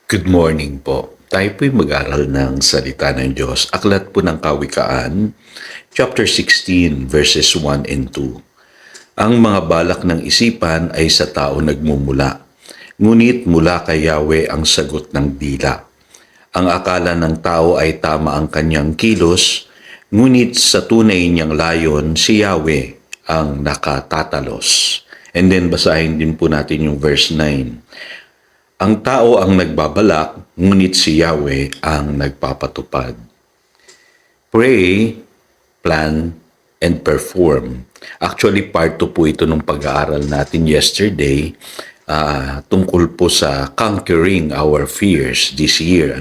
Good morning po. Tayo po'y mag-aral ng salita ng Diyos. Aklat po ng Kawikaan, chapter 16, verses 1 and 2. Ang mga balak ng isipan ay sa tao nagmumula, ngunit mula kay Yahweh ang sagot ng dila. Ang akala ng tao ay tama ang kanyang kilos, ngunit sa tunay niyang layon si Yahweh ang nakatatalos. And then basahin din po natin yung verse 9. Ang tao ang nagbabalak, ngunit si Yahweh ang nagpapatupad. Pray, plan, and perform. Actually, part 2 po ito nung pag-aaral natin yesterday tungkol po sa conquering our fears this year.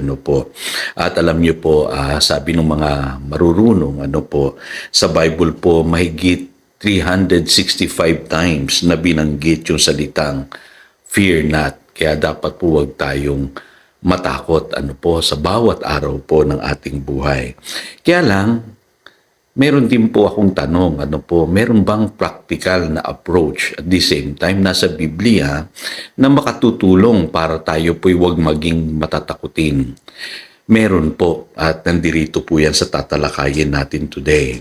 At alam niyo po, sabi ng mga marurunong, sa Bible po, mahigit 365 times na binanggit yung salitang fear not. Kaya dapat po huwag tayong matakot sa bawat araw po ng ating buhay. Kaya lang, meron din po akong tanong, meron bang practical na approach at the same time nasa Biblia na makatutulong para tayo po'y huwag maging matatakutin? Meron po at nandirito po yan sa tatalakayin natin today.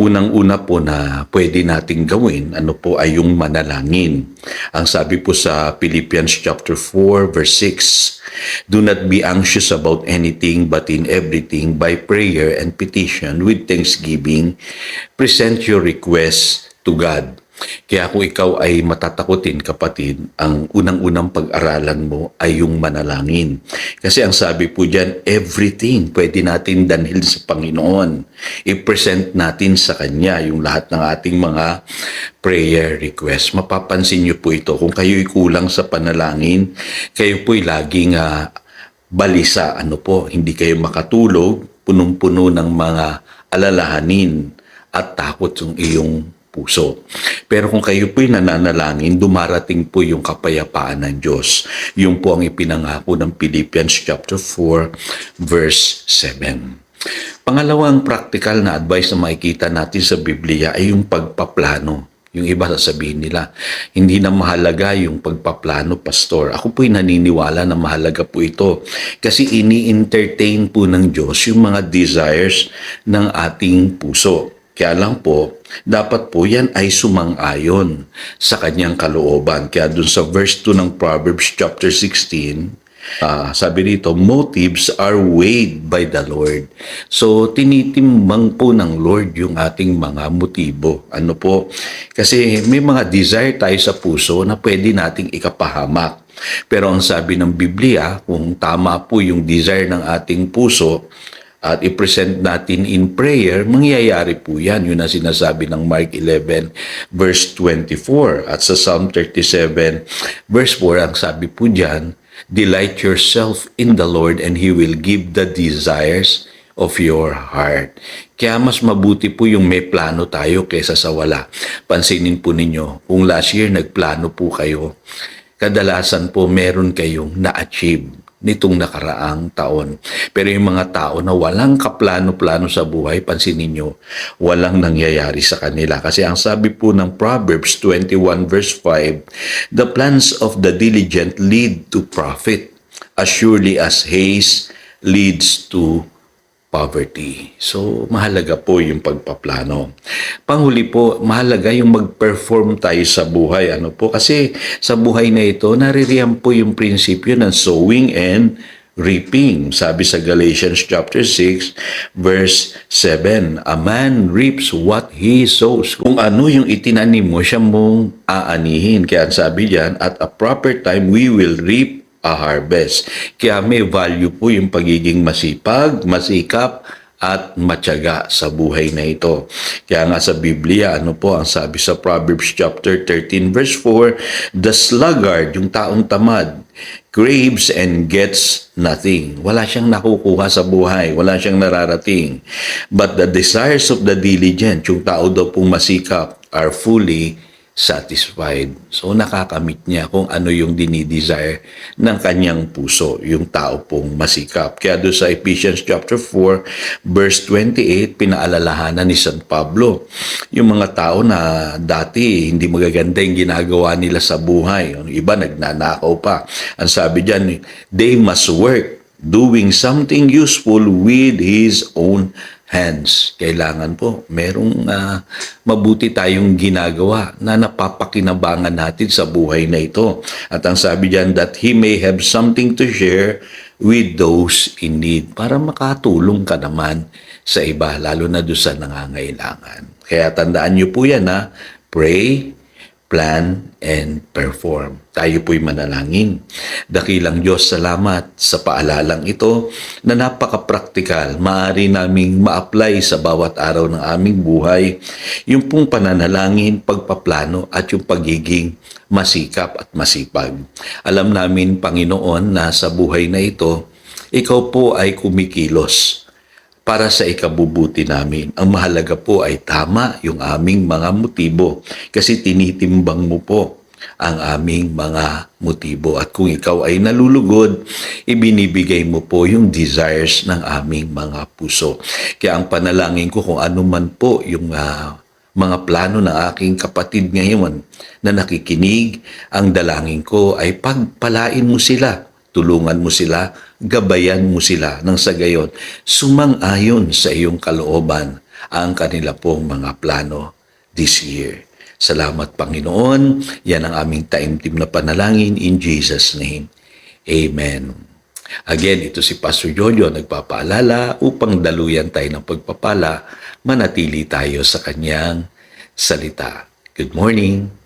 Unang-una po na pwede nating gawin, ay yung manalangin. Ang sabi po sa Philippians chapter 4 verse 6, "Do not be anxious about anything, but in everything by prayer and petition with thanksgiving, present your requests to God." Kaya kung ikaw ay matatakutin, kapatid, ang unang-unang pag-aralan mo ay yung manalangin. Kasi ang sabi po dyan, everything pwede natin danhil sa Panginoon. I-present natin sa Kanya yung lahat ng ating mga prayer request. Mapapansin niyo po ito. Kung kayo'y kulang sa panalangin, kayo po'y laging balisa. Hindi kayo makatulog, punong-puno ng mga alalahanin at takot yung iyong puso. Pero kung kayo po'y nananalangin, dumarating po yung kapayapaan ng Diyos. Yung po ang ipinangako ng Philippians chapter 4 verse 7. Pangalawang practical na advice na makikita natin sa Biblia ay yung pagpaplano. Yung iba sasabihin nila, hindi na mahalaga yung pagpaplano, pastor. Ako po'y naniniwala na mahalaga po ito. Kasi ini-entertain po ng Diyos yung mga desires ng ating puso. Kaya lang po, dapat po yan ay sumang-ayon sa kanyang kalooban. Kaya dun sa verse 2 ng Proverbs chapter 16, sabi dito, motives are weighed by the Lord. So, tinitimbang po ng Lord yung ating mga motibo. Kasi may mga desire tayo sa puso na pwede nating ikapahamak. Pero ang sabi ng Biblia, kung tama po yung desire ng ating puso, at i-present natin in prayer, mangyayari po yan. Yun ang sinasabi ng Mark 11, verse 24. At sa Psalm 37, verse 4, ang sabi po dyan, delight yourself in the Lord and He will give the desires of your heart. Kaya mas mabuti po yung may plano tayo kaysa sa wala. Pansinin po ninyo, kung last year nagplano po kayo, kadalasan po meron kayong na-achieve nitong nakaraang taon. Pero yung mga tao na walang kaplano-plano sa buhay, pansinin nyo, walang nangyayari sa kanila. Kasi ang sabi po ng Proverbs 21 verse 5, the plans of the diligent lead to profit, as surely as haste leads to poverty. So, mahalaga po yung pagpaplano. Panghuli po, mahalaga yung mag-perform tayo sa buhay. Kasi sa buhay na ito, naririyan po yung prinsipyo ng sowing and reaping. Sabi sa Galatians chapter 6, verse 7, a man reaps what he sows. Kung ano yung itinanim mo, siya mong aanihin. Kaya sabi diyan, at a proper time, we will reap a harvest. Kaya may value po yung pagiging masipag, masikap, at matyaga sa buhay na ito. Kaya nga sa Biblia, ang sabi sa Proverbs chapter 13 verse 4, the sluggard, yung taong tamad, craves and gets nothing. Wala siyang nakukuha sa buhay, wala siyang nararating. But the desires of the diligent, yung tao daw pong masikap, are fully satisfied. So nakakamit niya kung ano yung dinidesire ng kanyang puso, yung tao pong masikap. Kaya doon sa Ephesians chapter 4, verse 28, pinaalalahanan ni San Pablo, yung mga tao na dati hindi magaganda yung ginagawa nila sa buhay. Yung iba nagnanakaw pa. Ang sabi diyan, they must work doing something useful with his own hands. Kailangan po, merong mabuti tayong ginagawa na napapakinabangan natin sa buhay na ito. At ang sabi diyan, that he may have something to share with those in need. Para makatulong ka naman sa iba, lalo na doon sa nangangailangan. Kaya tandaan niyo po yan, pray, plan, and perform. Tayo po'y manalangin. Dakilang Diyos, salamat sa paalalang ito na napaka-praktikal. Maaari naming ma-apply sa bawat araw ng aming buhay yung pong pananalangin, pagpaplano at yung pagiging masikap at masipag. Alam namin, Panginoon, na sa buhay na ito, ikaw po ay kumikilos para sa ikabubuti namin. Ang mahalaga po ay tama yung aming mga motibo kasi tinitimbang mo po ang aming mga motibo. At kung ikaw ay nalulugod, ibinibigay mo po yung desires ng aming mga puso. Kaya ang panalangin ko kung ano man po yung mga plano ng aking kapatid ngayon na nakikinig, ang dalangin ko ay pagpalain mo sila. Tulungan mo sila, gabayan mo sila nang sa gayon sumang-ayon sa iyong kalooban ang kanila pong mga plano this year. Salamat, Panginoon. Yan ang aming taimtim na panalangin in Jesus' name. Amen. Again, ito si Pastor Jojo nagpapaalala upang daluyan tayo ng pagpapala, manatili tayo sa kanyang salita. Good morning.